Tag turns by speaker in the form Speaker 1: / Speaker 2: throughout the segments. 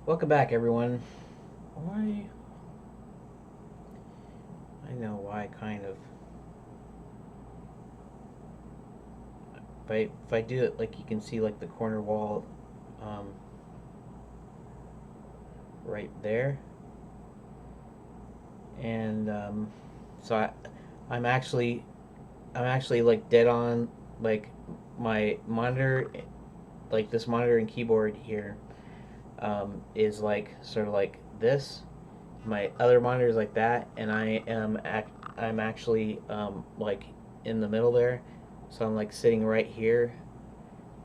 Speaker 1: Welcome back, everyone. Why? I know why, kind of. If I do it, like you can see, like the corner wall, um, right there, and so I'm actually, I'm actually like dead on, like my monitor, like this monitor and keyboard here, is like sort of like this. My other monitor is like that, and I'm actually like in the middle there, so I'm like sitting right here,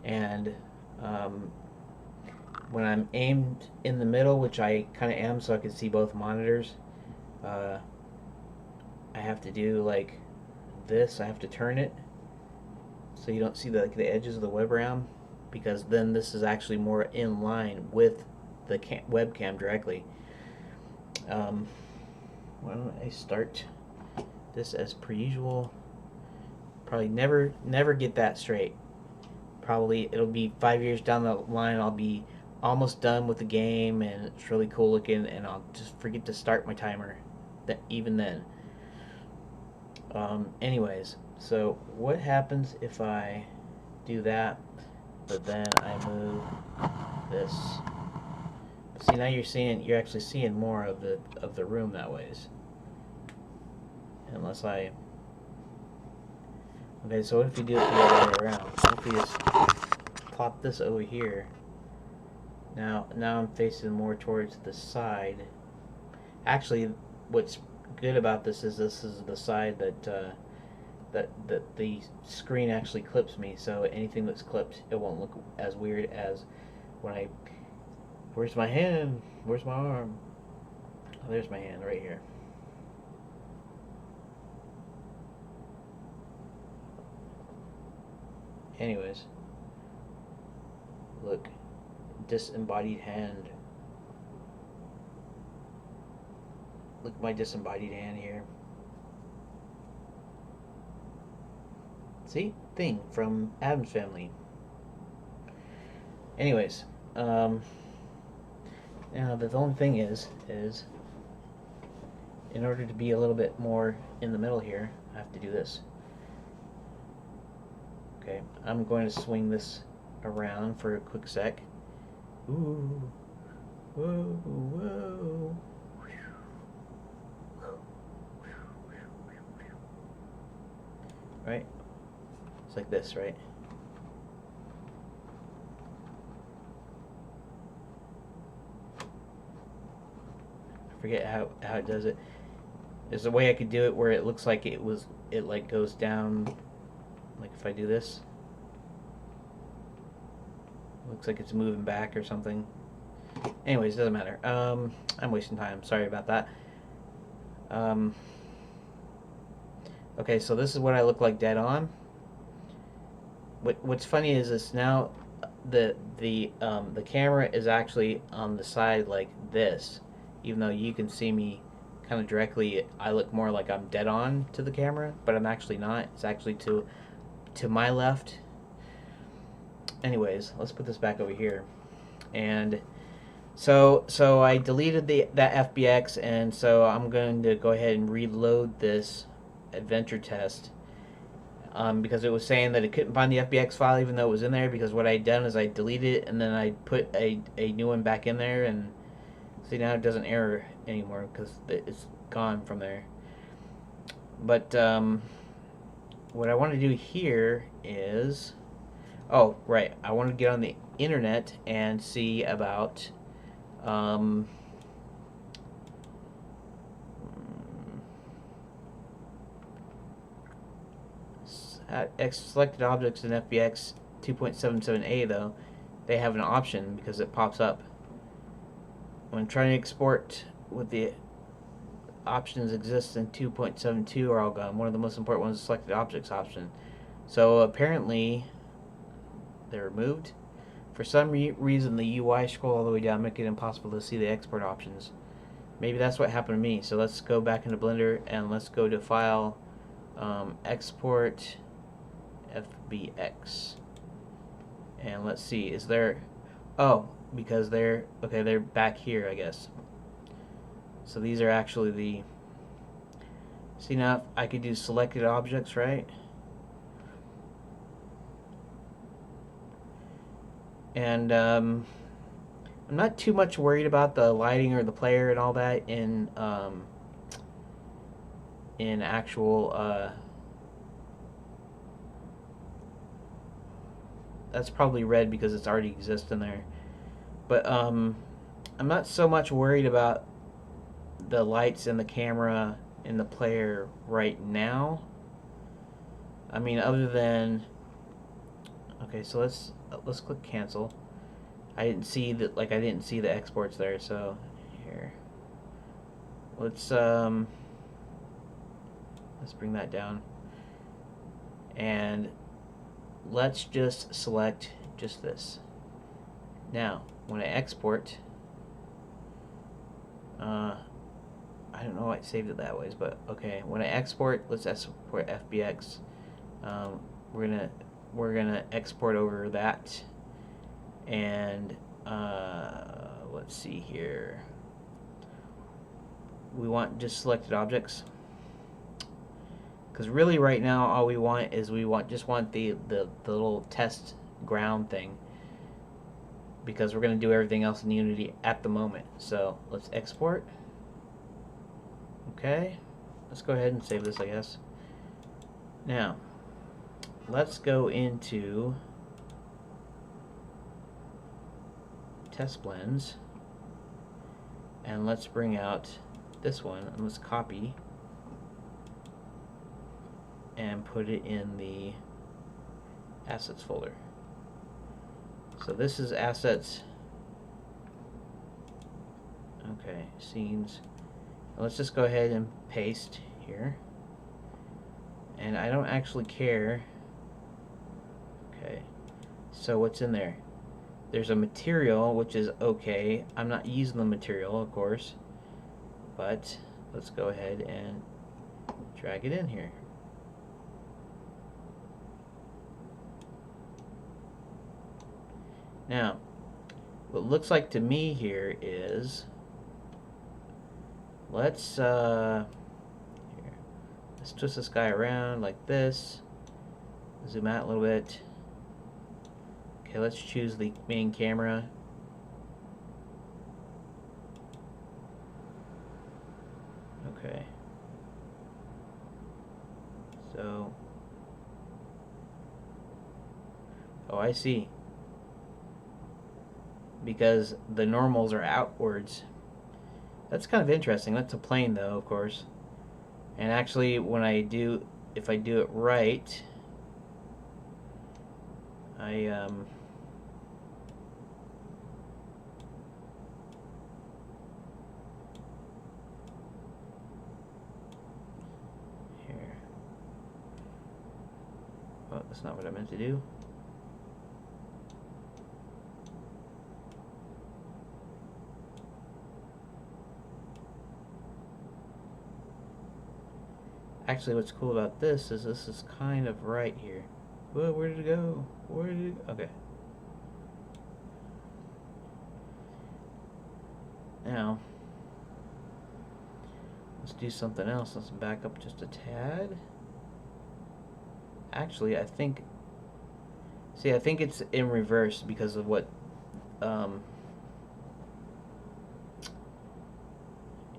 Speaker 1: and um, when I'm aimed in the middle, which I kind of am, so I can see both monitors, uh, I have to do like this. I have to turn it so you don't see the edges of the webcam, because then this is actually more in line with the webcam directly. Um, why don't I start this as per usual? Probably never get that straight. Probably it'll be 5 years down the line. I'll be almost done with the game, and it's really cool looking, and I'll just forget to start my timer. That even then. Anyways, so what happens if I do that, but then I move this? See, now you're actually seeing more of the room that ways. Unless I. Okay, so what if we do it the other way around? What if we just plop this over here? Now I'm facing more towards the side. Actually, what's good about this is the side that the screen actually clips me. So anything that's clipped, it won't look as weird as when I. Where's my hand? Where's my arm? Oh, there's my hand right here. Anyways, look, disembodied hand. Look at my disembodied hand here. See? Thing from Addams Family. Anyways, now the only thing is in order to be a little bit more in the middle here, I have to do this. Okay, I'm going to swing this around for a quick sec. Ooh, whoa, whoa. Right? It's like this, right? I forget how it does it. There's a way I could do it where it looks like it like goes down, like if I do this. Looks like it's moving back or something. Anyways, doesn't matter. I'm wasting time. Sorry about that. Um, okay, so this is what I look like dead on. What's funny is this now, the camera is actually on the side like this, even though you can see me kind of directly. I look more like I'm dead on to the camera, but I'm actually not. It's actually to my left. Anyways, let's put this back over here, and so I deleted that FBX, and so I'm going to go ahead and reload this adventure test, because it was saying that it couldn't find the FBX file even though it was in there, because what I'd done is I deleted it and then I put a new one back in there, and see, now it doesn't error anymore because it's gone from there. But what I want to do here is, oh right, I want to get on the internet and see about um, selected objects in FBX 2.77a, though they have an option because it pops up when trying to export with the options exist in 2.72 are all gone. One of the most important ones is selected objects option. So apparently they're removed. For some reason, the UI scroll all the way down, making it impossible to see the export options. Maybe that's what happened to me. So let's go back into Blender and let's go to File, Export FBX, and let's see. Is there? Oh, because they're okay. They're back here, I guess. So these are actually the. See now, I could do selected objects, right? And I'm not too much worried about the lighting or the player and all that in actual. That's probably red because it's already exists in there. But I'm not so much worried about the lights and the camera in the player right now. I mean, other than okay, so let's click cancel. I didn't see that, like I didn't see the exports there, so here. Let's bring that down. And let's just select just this. Now, when I export, I don't know why I saved it that way, but okay. When I export, let's export FBX. We're gonna export over that, and let's see here. We want just selected objects, because really right now all we want is just want the little test ground thing, because we're gonna do everything else in Unity at the moment. So let's export. Okay, let's go ahead and save this, I guess. Now, let's go into test blends, and let's bring out this one, and let's copy and put it in the assets folder. So this is assets. Okay, scenes. Let's just go ahead and paste here. And I don't actually care. Okay, so what's in there? There's a material, which is okay. I'm not using the material, of course, but let's go ahead and drag it in here. Now, what it looks like to me here is, let's twist this guy around like this. Zoom out a little bit. Okay, let's choose the main camera. Okay. So, oh, I see. Because the normals are outwards. That's kind of interesting. That's a plane, though, of course. And actually, when I do, if I do it right, I here. Oh, that's not what I meant to do. Actually, what's cool about this is kind of right here. Whoa, where did it go? Where did it go? Okay. Now, let's do something else. Let's back up just a tad. Actually, I think it's in reverse because of what,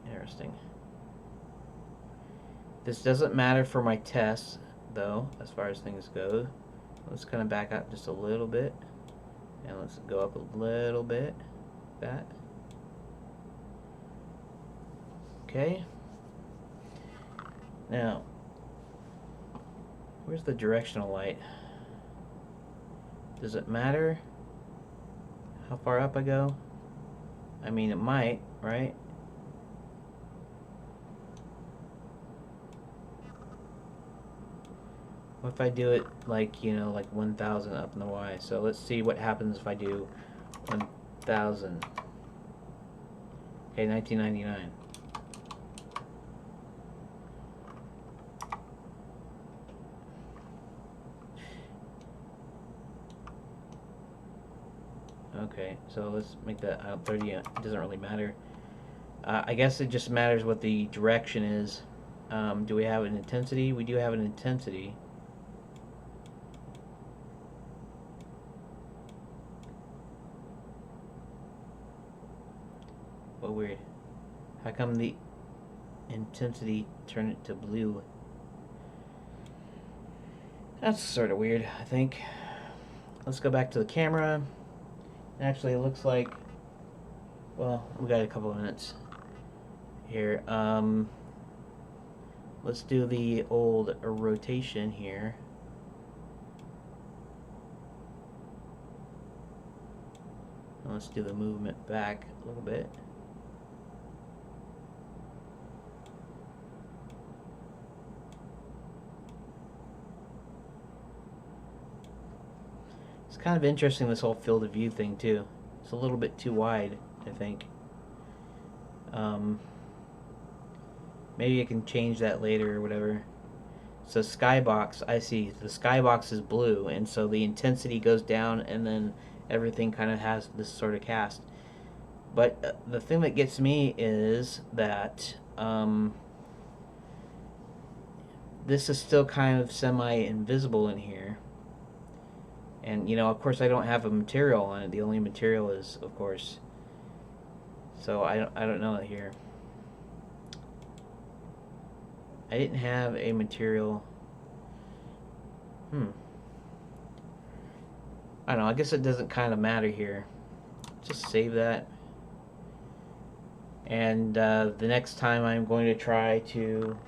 Speaker 1: interesting. This doesn't matter for my tests, though, as far as things go. Let's kind of back up just a little bit, and let's go up a little bit, that. Okay. Now, where's the directional light? Does it matter how far up I go? I mean, it might, right? What if I do it like, you know, like 1,000 up in the Y? So let's see what happens if I do 1,000. Okay, 1999. Okay, so let's make that 30. It doesn't really matter. I guess it just matters what the direction is. Do we have an intensity? We do have an intensity. What weird. How come the intensity turned it to blue? That's sort of weird, I think. Let's go back to the camera. Actually, it looks like, well, we got a couple of minutes here. Let's do the old rotation here. And let's do the movement back a little bit. It's kind of interesting, this whole field of view thing too. It's a little bit too wide, I think. Maybe I can change that later or whatever. So skybox, I see the skybox is blue, and so the intensity goes down, and then everything kind of has this sort of cast. But the thing that gets me is that this is still kind of semi-invisible in here. And, you know, of course I don't have a material on it. The only material is, of course. So I don't know here. I didn't have a material. I don't know. I guess it doesn't kind of matter here. Just save that. And the next time I'm going to try to...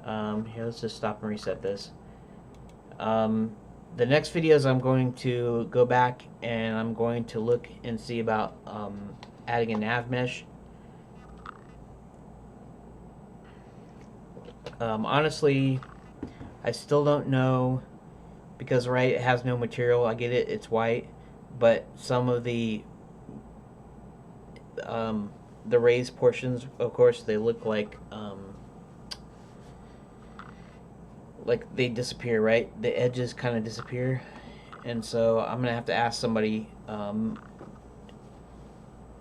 Speaker 1: here, let's just stop and reset this. The next videos I'm going to go back and I'm going to look and see about adding a nav mesh. Honestly, I still don't know, because right, it has no material. I get it, it's white, but some of the raised portions, of course, they look like they disappear, right? The edges kind of disappear, and so I'm gonna have to ask somebody,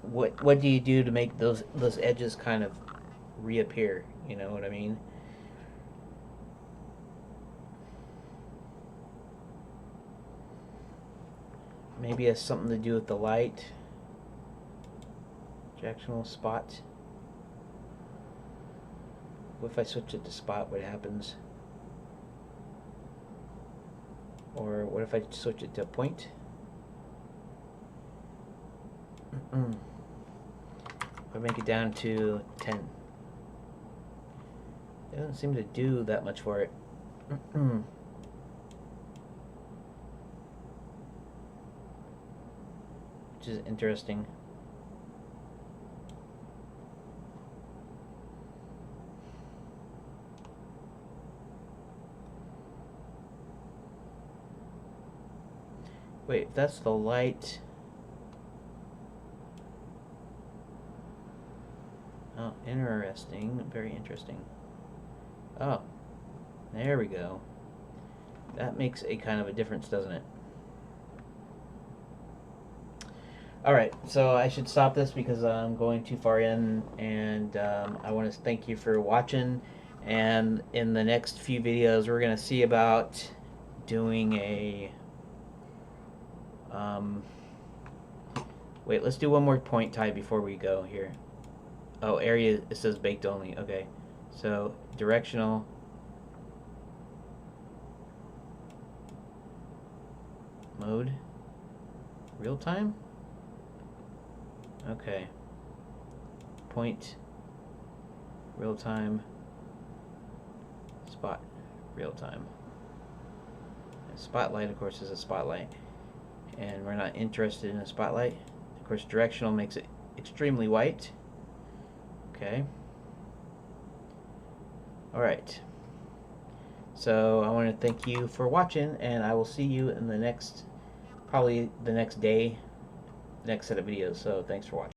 Speaker 1: what do you do to make those edges kind of reappear? You know what I mean? Maybe it has something to do with the light. Directional spot. What if I switch it to spot? What happens? Or what if I switch it to point? If I make it down to 10. It doesn't seem to do that much for it. Which is interesting. Wait, if that's the light. Oh, interesting. Very interesting. Oh, there we go. That makes a kind of a difference, doesn't it? Alright, so I should stop this because I'm going too far in, and I want to thank you for watching. And in the next few videos, we're going to see about doing a... wait, let's do one more point type before we go here. Oh, area, it says baked only. Okay, so directional. Mode. Real time? Okay. Point. Real time. Spot. Real time. And spotlight, of course, is a spotlight. And we're not interested in a spotlight. Of course, directional makes it extremely white. Okay. Alright. So I want to thank you for watching, and I will see you in the next, probably the next day, next set of videos. So thanks for watching.